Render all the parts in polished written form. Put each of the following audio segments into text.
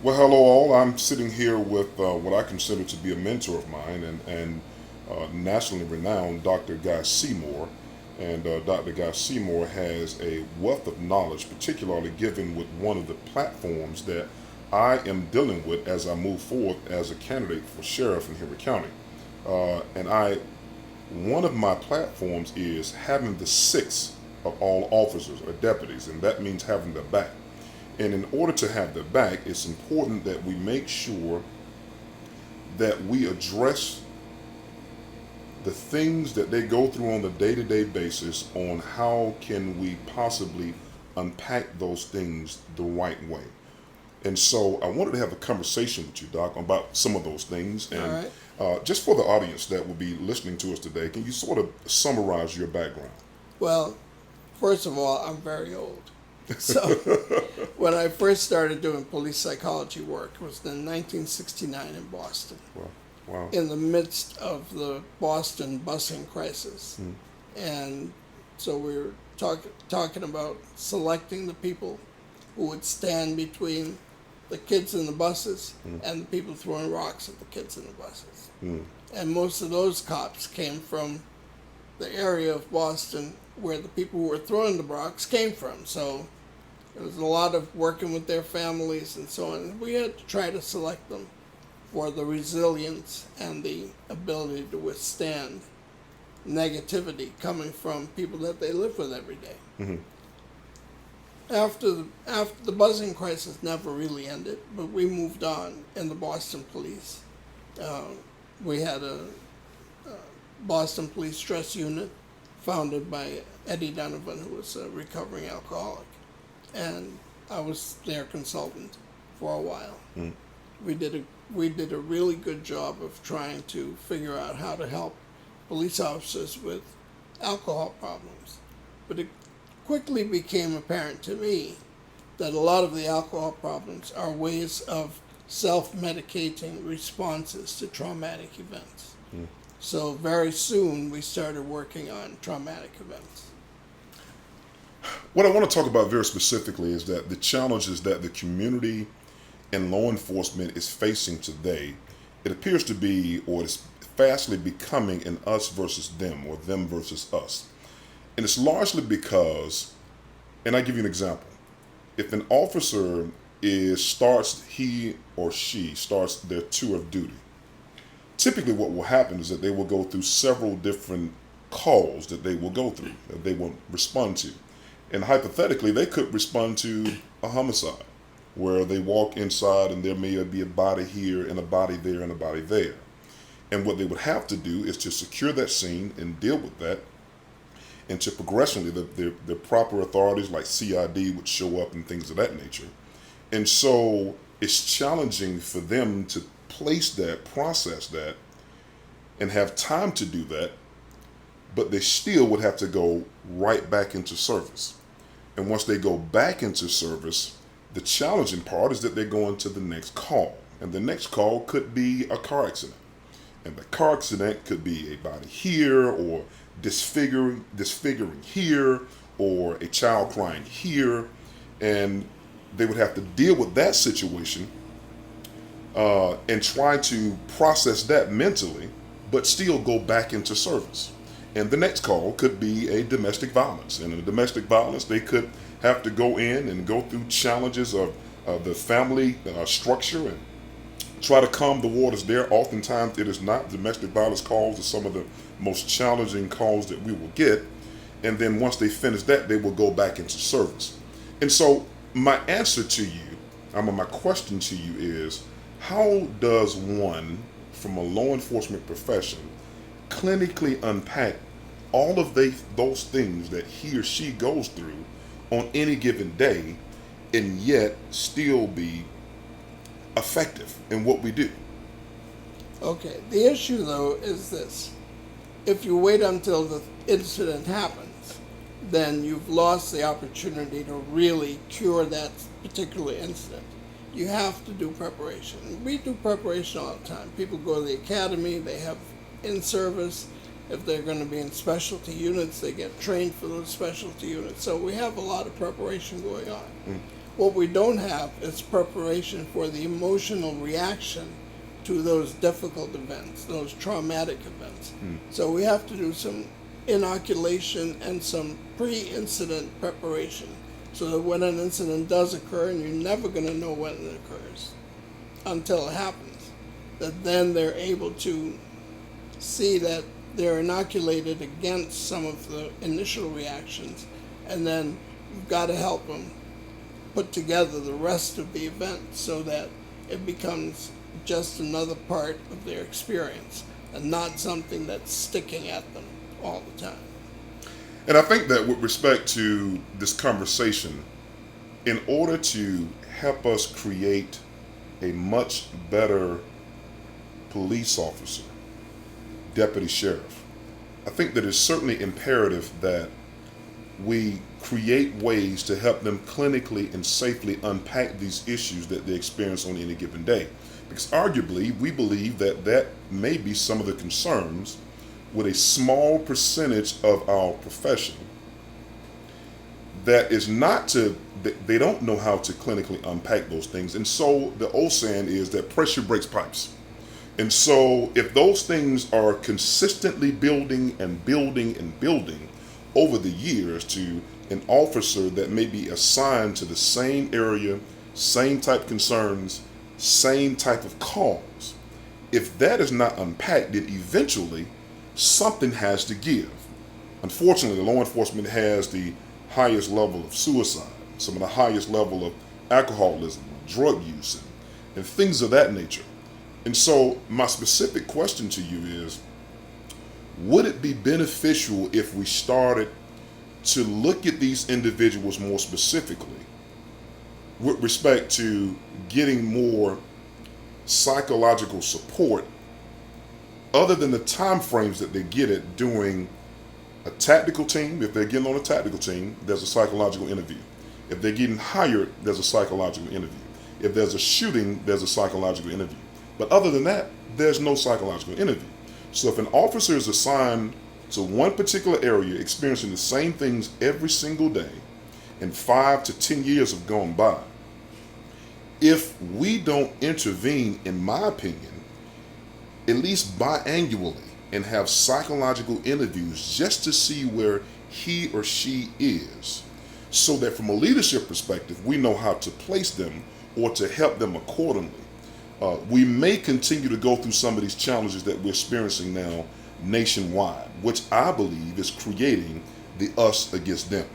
Well, hello all. I'm sitting here with what I consider to be a mentor of mine and nationally renowned Dr. Guy Seymour. And Dr. Guy Seymour has a wealth of knowledge, particularly given with one of the platforms that I am dealing with as I move forward as a candidate for sheriff in Henry County. One of my platforms is having the six of all officers or deputies, and that means having their back. And in order to have their back, it's important that we make sure that we address the things that they go through on a day-to-day basis on how can we possibly unpack those things the right way. And so I wanted to have a conversation with you, Doc, about some of those things. All And right. just for the audience that will be listening to us today, can you sort of summarize your background? Well, first of all, I'm very old. So when I first started doing police psychology work, it was in 1969 in Boston, Wow. Wow. in the midst of the Boston busing crisis. Mm. And so we were talking about selecting the people who would stand between the kids in the buses and the people throwing rocks at the kids in the buses. Mm. And most of those cops came from the area of Boston where the people who were throwing the rocks came from. So it was a lot of working with their families and so on. We had to try to select them for the resilience and the ability to withstand negativity coming from people that they live with every day. Mm-hmm. After the buzzing crisis never really ended, but we moved on in the Boston police. We had a Boston Police Stress Unit founded by Eddie Donovan, who was a recovering alcoholic, and I was their consultant for a while. Mm. We did a really good job of trying to figure out how to help police officers with alcohol problems, but it quickly became apparent to me that a lot of the alcohol problems are ways of self-medicating responses to traumatic events. Mm. So very soon we started working on traumatic events. What I want to talk about very specifically is that the challenges that the community and law enforcement is facing today, it appears to be, or it's fastly becoming, an us versus them, or them versus us. And it's largely because, and I give you an example. If an officer he or she starts their tour of duty, typically what will happen is that they will go through several different calls that they will go through, that they will respond to. And hypothetically, they could respond to a homicide, where they walk inside and there may be a body here and a body there and a body there. And what they would have to do is to secure that scene and deal with that, and to progressively, the proper authorities like CID would show up and things of that nature. And so it's challenging for them to place that, process that, and have time to do that, but they still would have to go right back into service. And once they go back into service, the challenging part is that they're going to the next call. And the next call could be a car accident. And the car accident could be a body here, or disfiguring here, or a child crying here. And they would have to deal with that situation and try to process that mentally, but still go back into service. And the next call could be a domestic violence. And in a domestic violence, they could have to go in and go through challenges of the family structure and try to calm the waters there. Oftentimes it is not. Domestic violence calls are some of the most challenging calls that we will get. And then once they finish that, they will go back into service. And so my answer to you, my question to you is, how does one, from a law enforcement profession, clinically unpack all of those things that he or she goes through on any given day, and yet still be effective in what we do? Okay, the issue though is this. If you wait until the incident happens, then you've lost the opportunity to really cure that particular incident. You have to do preparation. We do preparation all the time. People go to the academy, they have in-service. If they're going to be in specialty units, they get trained for those specialty units. So we have a lot of preparation going on. What we don't have is preparation for the emotional reaction to those difficult events, those traumatic events. So we have to do some inoculation and some pre-incident preparation so that when an incident does occur, and you're never going to know when it occurs until it happens, that then they're able to see that they're inoculated against some of the initial reactions, and then you've got to help them put together the rest of the event so that it becomes just another part of their experience and not something that's sticking at them all the time. And I think that with respect to this conversation, in order to help us create a much better police officer, deputy sheriff, I think that it's certainly imperative that we create ways to help them clinically and safely unpack these issues that they experience on any given day. Because arguably, we believe that that may be some of the concerns with a small percentage of our profession that is not to, they don't know how to clinically unpack those things. And so the old saying is that pressure breaks pipes. And so if those things are consistently building and building and building over the years to an officer that may be assigned to the same area, same type concerns, same type of cause, if that is not unpacked, then eventually something has to give. Unfortunately, law enforcement has the highest level of suicide, some of the highest level of alcoholism, drug use, and things of that nature. And so my specific question to you is, would it be beneficial if we started to look at these individuals more specifically with respect to getting more psychological support other than the time frames that they get it during a tactical team? If they're getting on a tactical team, there's a psychological interview. If they're getting hired, there's a psychological interview. If there's a shooting, there's a psychological interview. But other than that, there's no psychological interview. So if an officer is assigned to one particular area, experiencing the same things every single day, and 5 to 10 years have gone by, if we don't intervene, in my opinion, at least biannually, and have psychological interviews just to see where he or she is, so that from a leadership perspective, we know how to place them or to help them accordingly. We may continue to go through some of these challenges that we're experiencing now nationwide, which I believe is creating the us against them.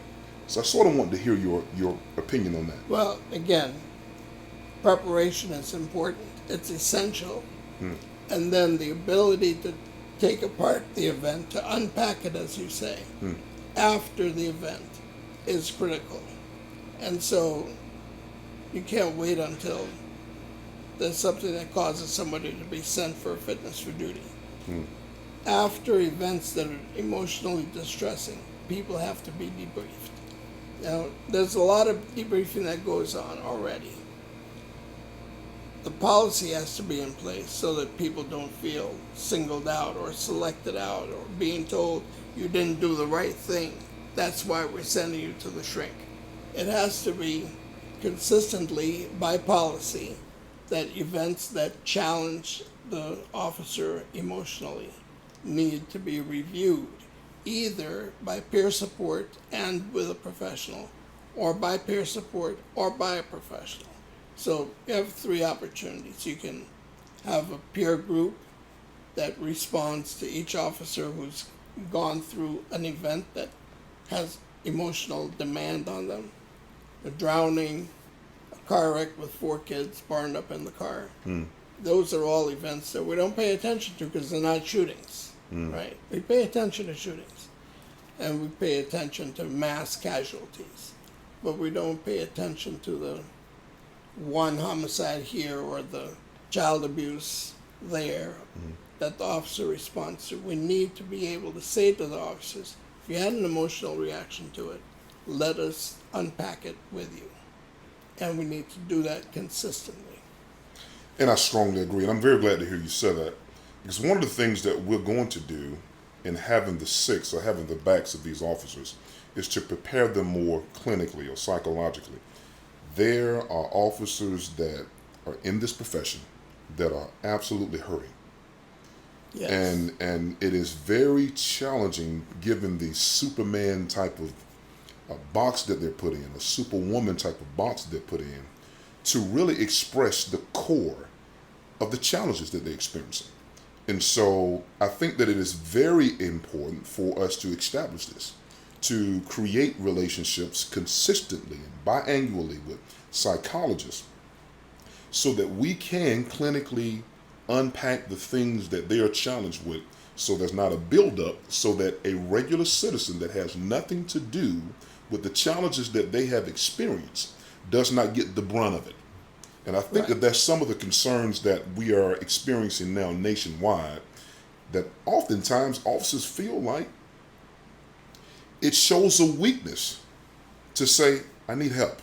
So I sort of want to hear your opinion on that. Well, again, preparation is important. It's essential. And then the ability to take apart the event, to unpack it, as you say, after the event is critical. And so you can't wait until there's something that causes somebody to be sent for a fitness for duty. After events that are emotionally distressing, people have to be debriefed. Now, there's a lot of debriefing that goes on already. The policy has to be in place so that people don't feel singled out or selected out or being told you didn't do the right thing. That's why we're sending you to the shrink. It has to be consistently by policy that events that challenge the officer emotionally need to be reviewed, either by peer support and with a professional, or by peer support or by a professional. So you have 3 opportunities. You can have a peer group that responds to each officer who's gone through an event that has emotional demand on them. A drowning, a car wreck with 4 kids burned up in the car. Those are all events that we don't pay attention to because they're not shootings, right? We pay attention to shootings, and we pay attention to mass casualties, but we don't pay attention to the one homicide here or the child abuse there that the officer responds to. We need to be able to say to the officers, if you had an emotional reaction to it, let us unpack it with you. And we need to do that consistently. And I strongly agree. And I'm very glad to hear you say that. Because one of the things that we're going to do in having the six or having the backs of these officers is to prepare them more clinically or psychologically. there are officers that are in this profession that are absolutely hurting. Yes. And it is very challenging given the Superman type of box that they're put in, a Superwoman type of box that they're put in, to really express the core of the challenges that they're experiencing. And so I think that it is very important for us to establish this, to create relationships consistently and biannually with psychologists so that we can clinically unpack the things that they are challenged with, so there's not a buildup, so that a regular citizen that has nothing to do with the challenges that they have experienced does not get the brunt of it. And I think that that's some of the concerns that we are experiencing now nationwide, that oftentimes officers feel like it shows a weakness to say, I need help.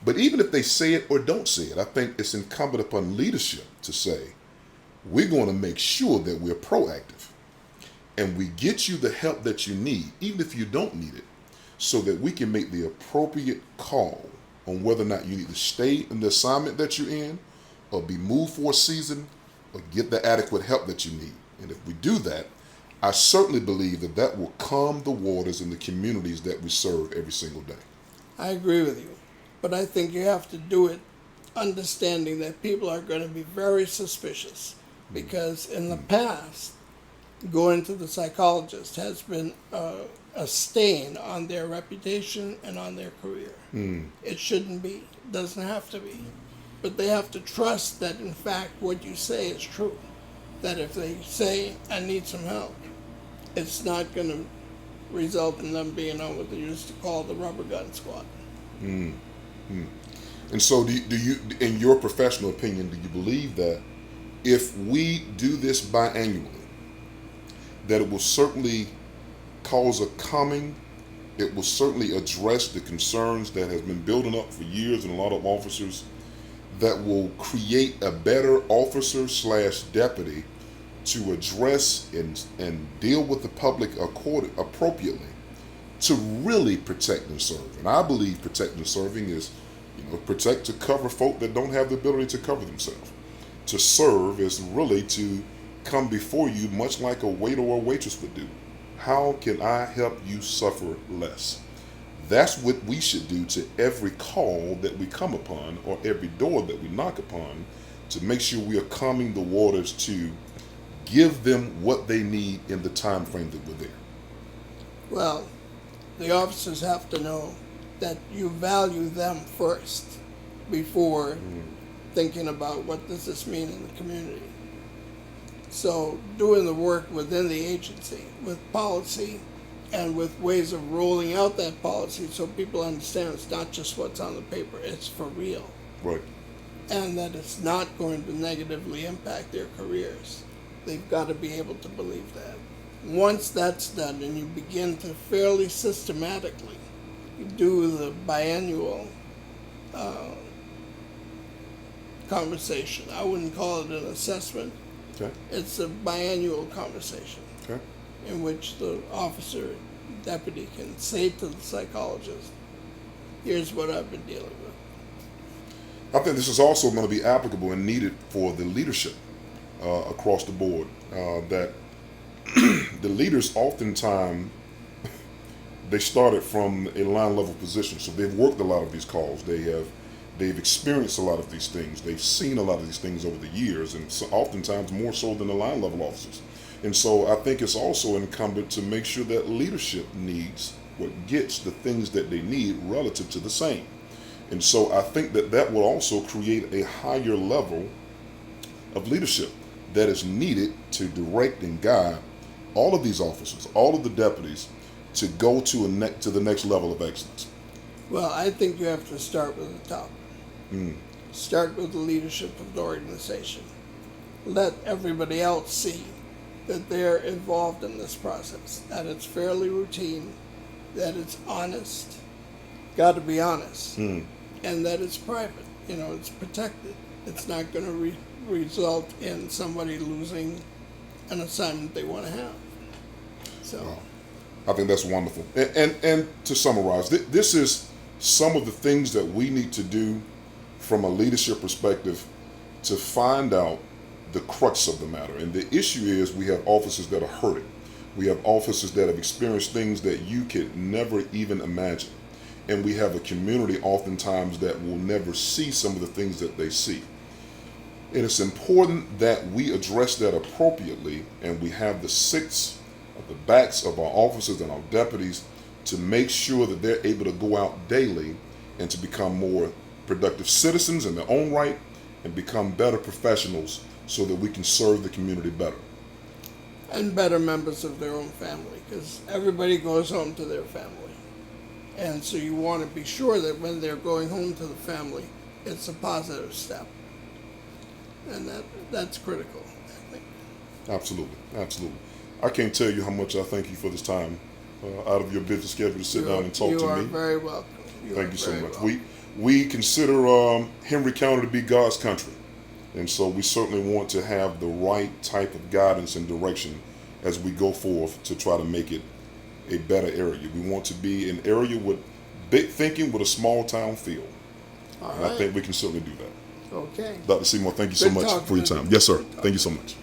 But even if they say it or don't say it, I think it's incumbent upon leadership to say, we're going to make sure that we're proactive and we get you the help that you need, even if you don't need it, so that we can make the appropriate call on whether or not you need to stay in the assignment that you're in or be moved for a season or get the adequate help that you need. And if we do that, I certainly believe that that will calm the waters in the communities that we serve every single day. I agree with you. But I think you have to do it understanding that people are going to be very suspicious, because in the past, going to the psychologist has been a stain on their reputation and on their career. It shouldn't be. It doesn't have to be. But they have to trust that, in fact, what you say is true. That if they say, I need some help, it's not going to result in them being on what they used to call the rubber gun squad. And so do you, in your professional opinion, do you believe that if we do this biannually, that it will certainly cause a calming, it will certainly address the concerns that has been building up for years in a lot of officers, that will create a better officer/deputy to address and deal with the public appropriately, to really protect and serve? And I believe protecting and serving is, protect to cover folk that don't have the ability to cover themselves. To serve is really to come before you much like a waiter or a waitress would do. How can I help you suffer less? That's what we should do to every call that we come upon or every door that we knock upon, to make sure we are calming the waters, to give them what they need in the time frame that we're there. Well, the officers have to know that you value them first before thinking about what does this mean in the community. So doing the work within the agency with policy and with ways of rolling out that policy so people understand it's not just what's on the paper, it's for real. Right. And that it's not going to negatively impact their careers. They've got to be able to believe that. Once that's done and you begin to fairly systematically do the biannual conversation. I wouldn't call it an assessment. Okay. It's a biannual conversation. Okay. In which the officer, deputy can say to the psychologist, here's what I've been dealing with. I think this is also going to be applicable and needed for the leadership across the board. That the leaders oftentimes, they started from a line level position, so they've worked a lot of these calls. They've experienced a lot of these things. They've seen a lot of these things over the years, and so oftentimes more so than the line level officers. And so I think it's also incumbent to make sure that leadership needs what gets the things that they need relative to the same. And so I think that that will also create a higher level of leadership that is needed to direct and guide all of these officers, all of the deputies, to go to the next level of excellence. Well, I think you have to start with the top. Start with the leadership of the organization. Let everybody else see that they're involved in this process, that it's fairly routine, that it's honest, got to be honest, and that it's private. It's protected. It's not going to result in somebody losing an assignment they want to have. So, I think that's wonderful. And to summarize, this is some of the things that we need to do from a leadership perspective to find out the crux of the matter. And the issue is we have officers that are hurting. We have officers that have experienced things that you could never even imagine. And we have a community oftentimes that will never see some of the things that they see. And it's important that we address that appropriately, and we have the six at the backs of our officers and our deputies to make sure that they're able to go out daily and to become more productive citizens in their own right and become better professionals so that we can serve the community better. And better members of their own family, because everybody goes home to their family. And so you want to be sure that when they're going home to the family, it's a positive step. And that's critical, I think. Absolutely, absolutely. I can't tell you how much I thank you for this time out of your busy schedule to sit down and talk to me. You are very welcome. Thank you so much. We consider Henry County to be God's country. And so we certainly want to have the right type of guidance and direction as we go forth to try to make it a better area. We want to be an area with big thinking with a small town feel. All and right. I think we can certainly do that. Okay. Dr. Seymour, thank you so much for your time. Yes, sir. Thank you so much.